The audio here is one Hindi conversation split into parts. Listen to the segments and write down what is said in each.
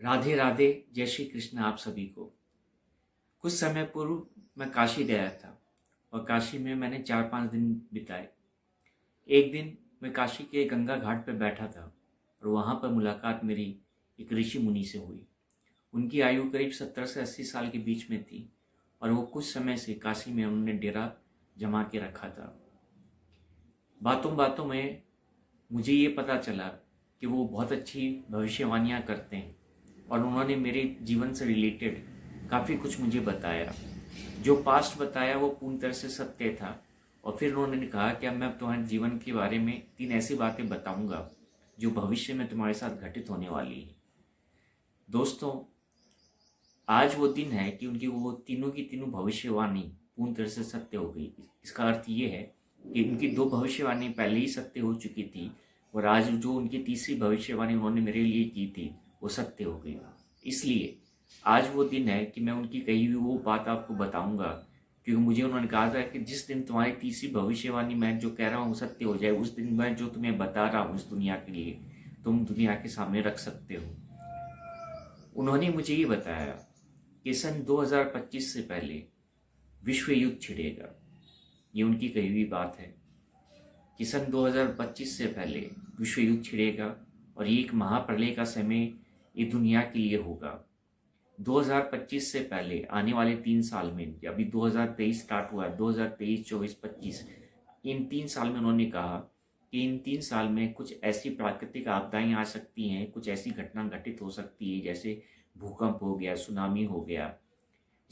राधे राधे, जय श्री कृष्ण आप सभी को। कुछ समय पूर्व मैं काशी गया था और काशी में मैंने 4-5 दिन बिताए। एक दिन मैं काशी के गंगा घाट पर बैठा था और वहाँ पर मुलाकात मेरी एक ऋषि मुनि से हुई। उनकी आयु करीब 70 से 80 साल के बीच में थी और वो कुछ समय से काशी में उन्होंने डेरा जमा के रखा था। बातों बातों में मुझे ये पता चला कि वो बहुत अच्छी भविष्यवाणियाँ करते हैं और उन्होंने मेरे जीवन से रिलेटेड काफ़ी कुछ मुझे बताया। जो पास्ट बताया वो पूर्ण तरह से सत्य था और फिर उन्होंने कहा कि अब मैं तुम्हारे जीवन के बारे में 3 ऐसी बातें बताऊंगा जो भविष्य में तुम्हारे साथ घटित होने वाली है। दोस्तों, आज वो दिन है कि उनकी वो तीनों की तीनों भविष्यवाणी पूर्ण तरह से सत्य हो गई। इसका अर्थ ये है कि उनकी 2 भविष्यवाणी पहले ही सत्य हो चुकी थी और आज जो उनकी तीसरी भविष्यवाणी उन्होंने मेरे लिए की थी वो सत्य हो गई। इसलिए आज वो दिन है कि मैं उनकी कही हुई वो बात आपको बताऊंगा, क्योंकि मुझे उन्होंने कहा था कि जिस दिन तुम्हारी तीसरी भविष्यवाणी मैं जो कह रहा हूँ सत्य हो जाए, उस दिन मैं जो तुम्हें बता रहा हूँ इस दुनिया के लिए तुम दुनिया के सामने रख सकते हो। उन्होंने मुझे ये बताया कि सन 2025 से पहले विश्व युद्ध छिड़ेगा। ये उनकी कही हुई बात है कि सन 2025 से पहले विश्व युद्ध छिड़ेगा और ये एक महाप्रलय का समय ये दुनिया के लिए होगा। 2025 से पहले आने वाले 3 साल में, अभी 2023 स्टार्ट हुआ है, 2023, 24, 25, इन 3 साल में उन्होंने कहा कि इन 3 साल में कुछ ऐसी प्राकृतिक आपदाएं आ सकती हैं, कुछ ऐसी घटना घटित हो सकती है जैसे भूकंप हो गया, सुनामी हो गया,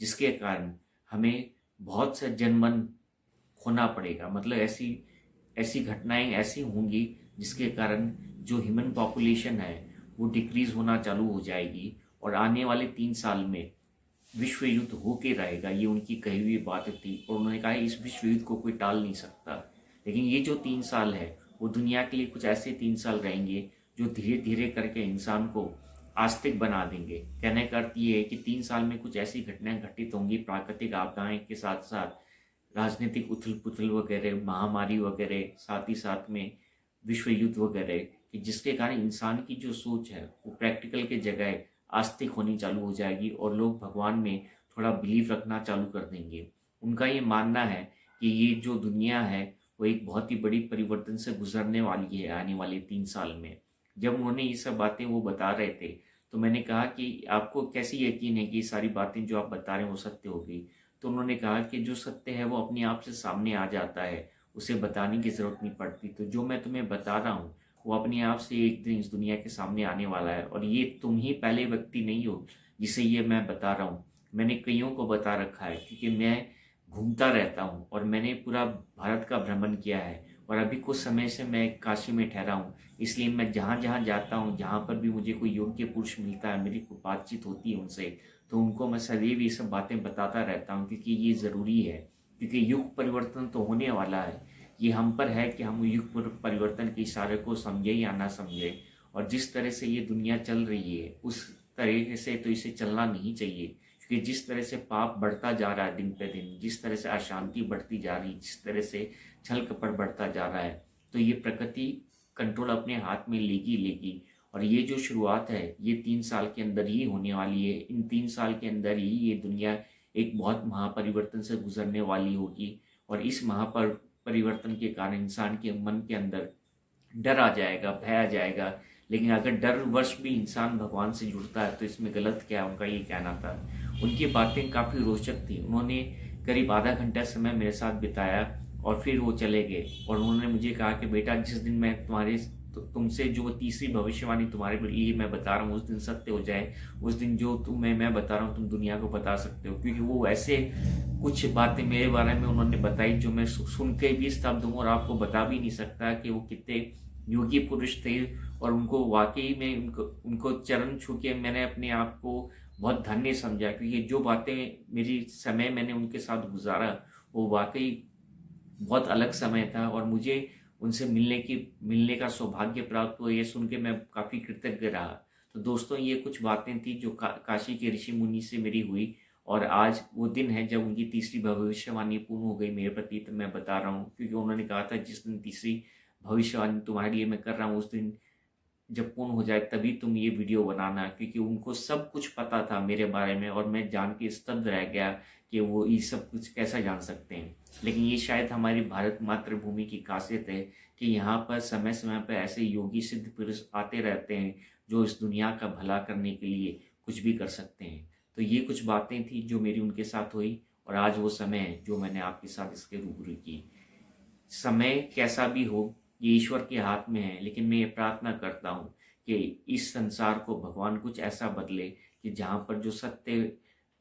जिसके कारण हमें बहुत से जनमन खोना पड़ेगा। मतलब ऐसी ऐसी घटनाएं ऐसी होंगी जिसके कारण जो ह्यूमन पॉपुलेशन है वो डिक्रीज होना चालू हो जाएगी और आने वाले 3 साल में विश्व युद्ध होके रहेगा। ये उनकी कही हुई बात थी और उन्होंने कहा इस विश्व युद्ध को कोई टाल नहीं सकता। लेकिन ये जो 3 साल है वो दुनिया के लिए कुछ ऐसे 3 साल रहेंगे जो धीरे धीरे करके इंसान को आस्तिक बना देंगे। कहने का अर्थ ये है कि 3 साल में कुछ ऐसी घटनाएं घटित होंगी प्राकृतिक आपदाएं के साथ साथ राजनीतिक उथल पुथल वगैरह, महामारी वगैरह, साथ ही साथ में विश्व युद्ध वगैरह, कि जिसके कारण इंसान की जो सोच है वो प्रैक्टिकल के जगह आस्तिक होनी चालू हो जाएगी और लोग भगवान में थोड़ा बिलीव रखना चालू कर देंगे। उनका ये मानना है कि ये जो दुनिया है वो एक बहुत ही बड़ी परिवर्तन से गुजरने वाली है आने वाले 3 साल में। जब उन्होंने ये सब बातें वो बता रहे थे तो मैंने कहा कि आपको कैसी यकीन है कि ये सारी बातें जो आप बता रहे हैं वो सत्य होगी। तो उन्होंने कहा कि जो सत्य है वो अपने आप से सामने आ जाता है, उसे बताने की जरूरत नहीं पड़ती। तो जो मैं तुम्हें बता रहा हूँ वो अपने आप से एक दिन इस दुनिया के सामने आने वाला है और ये तुम ही पहले व्यक्ति नहीं हो जिसे ये मैं बता रहा हूँ। मैंने कईयों को बता रखा है क्योंकि मैं घूमता रहता हूँ और मैंने पूरा भारत का भ्रमण किया है और अभी कुछ समय से मैं काशी में ठहरा हूँ। इसलिए मैं जहाँ जहाँ जाता हूँ, जहाँ पर भी मुझे कोई योग्य पुरुष मिलता है, मेरी कोई बातचीत होती है उनसे, तो उनको मैं सदैव ये सब बातें बताता रहता हूँ क्योंकि ये ज़रूरी है। क्योंकि युग परिवर्तन तो होने वाला है, ये हम पर है कि हम युग परिवर्तन के इशारे को समझे या ना समझे। और जिस तरह से ये दुनिया चल रही है उस तरीके से तो इसे चलना नहीं चाहिए, क्योंकि जिस तरह से पाप बढ़ता जा रहा है दिन पे दिन, जिस तरह से अशांति बढ़ती जा रही, जिस तरह से छल कपट बढ़ता जा रहा है, तो ये प्रकृति कंट्रोल अपने हाथ में लेगी लेगी। और ये जो शुरुआत है ये 3 साल के अंदर ही होने वाली है। इन 3 साल के अंदर ही ये दुनिया एक बहुत महापरिवर्तन से गुजरने वाली होगी और इस महापरिवर्तन के कारण इंसान के मन के अंदर डर आ जाएगा, भय आ जाएगा। लेकिन अगर डर वश भी इंसान भगवान से जुड़ता है तो इसमें गलत क्या है, उनका ये कहना था। उनकी बातें काफ़ी रोचक थी। उन्होंने करीब आधा घंटा समय मेरे साथ बिताया और फिर वो चले गए और उन्होंने मुझे कहा कि बेटा जिस दिन मैं तुमसे जो तीसरी भविष्यवाणी तुम्हारे लिए मैं बता रहा हूँ उस दिन सत्य हो जाए, उस दिन जो तुम्हें मैं बता रहा हूँ तुम दुनिया को बता सकते हो। क्योंकि वो ऐसे कुछ बातें मेरे बारे में उन्होंने बताई जो मैं सुन के भी स्तब्ध हूँ और आपको बता भी नहीं सकता कि वो कितने योगी पुरुष थे। और उनको वाकई में उनको चरण छू के मैंने अपने आप को बहुत धन्य समझा, क्योंकि जो बातें मेरी समय मैंने उनके साथ गुजारा वो वाकई बहुत अलग समय था और मुझे उनसे मिलने का सौभाग्य प्राप्त हुआ। ये सुन के मैं काफ़ी कृतज्ञ रहा। तो दोस्तों, ये कुछ बातें थी जो काशी के ऋषि मुनि से मेरी हुई और आज वो दिन है जब उनकी तीसरी भविष्यवाणी पूर्ण हो गई मेरे प्रति। तो मैं बता रहा हूँ क्योंकि उन्होंने कहा था जिस दिन तीसरी भविष्यवाणी तुम्हारे लिए मैं कर रहा हूँ उस दिन जब पूर्ण हो जाए तभी तुम ये वीडियो बनाना, क्योंकि उनको सब कुछ पता था मेरे बारे में और मैं जान के स्तब्ध रह गया कि वो ये सब कुछ कैसा जान सकते हैं। लेकिन ये शायद हमारी भारत मातृभूमि की खासियत है कि यहाँ पर समय समय पर ऐसे योगी सिद्ध पुरुष आते रहते हैं जो इस दुनिया का भला करने के लिए कुछ भी कर सकते हैं। तो ये कुछ बातें थी जो मेरी उनके साथ हुई, और आज वो समय है जो मैंने आपके साथ इसके रूबरू की। समय कैसा भी हो ये ईश्वर के हाथ में है, लेकिन मैं ये प्रार्थना करता हूँ कि इस संसार को भगवान कुछ ऐसा बदले कि जहाँ पर जो सत्य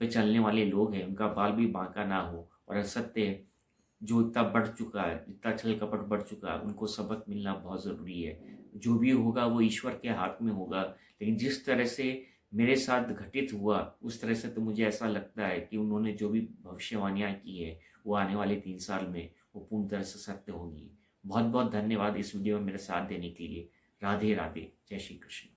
पे चलने वाले लोग हैं उनका बाल भी बांका ना हो, और असत्य जो इतना बढ़ चुका है, इतना छल कपट बढ़ चुका है, उनको सबक मिलना बहुत ज़रूरी है। जो भी होगा वो ईश्वर के हाथ में होगा, लेकिन जिस तरह से मेरे साथ घटित हुआ उस तरह से तो मुझे ऐसा लगता है कि उन्होंने जो भी भविष्यवाणियाँ की है वो आने वाले 3 साल में वो पूर्ण तरह से सत्य होंगी। बहुत बहुत धन्यवाद इस वीडियो में मेरे साथ देने के लिए। राधे राधे, जय श्री कृष्ण।